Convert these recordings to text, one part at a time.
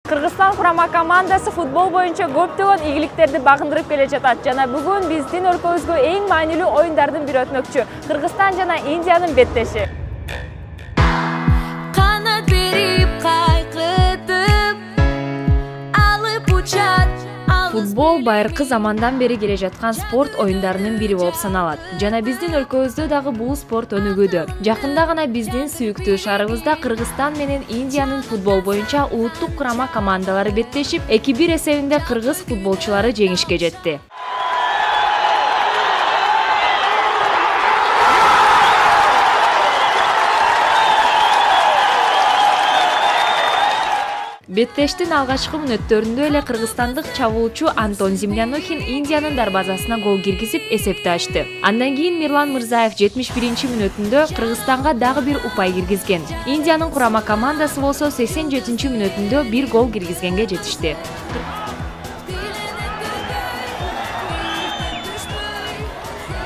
Кыргызстан курама командасы футбол боюнча көптөгөн ийгиликтерди багындырып келе жатат жана бүгүн биздин өлкөбүзгө эң маанилүү оюндардын бири өтмөкчү. Кыргызстан жана Индиянын беттеши. Канат берип кайкытып алып учат. Футбол байыркы замандан бери келе жаткан спорт оюндарынын бири болуп саналат. Жана биздин өлкөбүздө дагы бул спорт өнүгүүдө. Жакында гана биздин сүйүктүү шаарыбызда Кыргызстан менен Индиянын футбол боюнча улуттук курама командалары беттешип, 2-1 эсебинде кыргыз футболчулары жеңишке жетти. Беттештин алгачкы мүнөттөрүндө эле кыргызстандык чабуулчу Антон Землянухин Индиянын дарбазасына гол киргизип эсепти ачты. Андан кийин Мирлан Мырзаев 71-мүнөтүндө Кыргызстанга дагы бир упай киргизген. Индиянын курама командасы болсо 87-мүнөтүндө бир гол киргизгенге жетишти.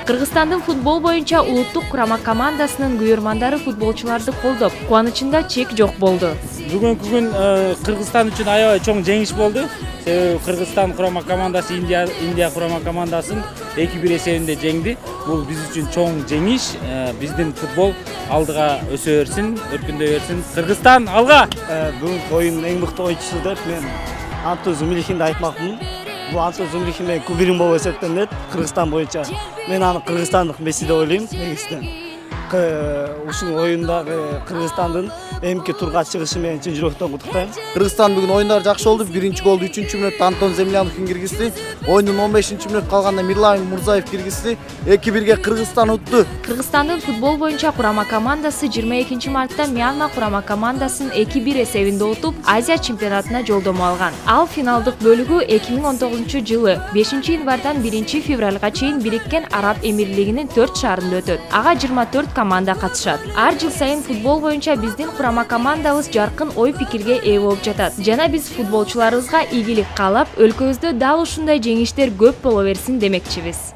Кыргызстандын футбол боюнча улуттук курама командасынын күйөрмандары футболчуларды колдоп, кубанычында чек жок болду. Бүгүнкү күн Кыргызстан үчүн аябай чоң жеңиш болду. Себеби Кыргызстан курама командасы Индия курама командасын 2-1 эсебинде жеңди. Бул биз үчүн чоң жеңиш. Биздин футбол алдыга өсө берсин, өркүндөй берсин. Кыргызстан алга! Бүгүнкү оюндун эң мыкты oyuncusu деп мен Антон Землянухинди айтмакмын. Бул Антон Землянухин менен кубирим болуп эсептелет Кыргызстан боюнча. Мен аны кыргызстандык Месси деп ойлойм. Негизинен ушул оюндагы Кыргызстандын эмки турга чыгышы менен чын жүрөктөн куттуктайм. Кыргызстан бүгүн оюндар жакшы болду. Биринчи голду 3-мүнөттө Антон Землянухин киргизди. Оюндун 15-мүнөт калганда Мирлан Мырзаев киргизди. 2-1 Кыргызстан утту. Кыргызстандын футбол боюнча курама командасы 22-мартта Мьянма курама командасын 2-1 эсебинде утуп, Азия чемпионатына жолдомо алган. Ал финалдык бөлүгү 2019-жылы 5-январдан 1-февралга чейин Бириккен Араб Эмирлигинин 4 шаарында өтөт. Ага 24 команда катышат. Ар жыл сайын футбол боюнча биздин курама командабыз жаркын ой пикирге ээ болуп жатат. Жана биз футболчуларыбызга ийгилик каалап, өлкөбүздө дал ушундай жеңиштер көп боло берсин демекчибиз.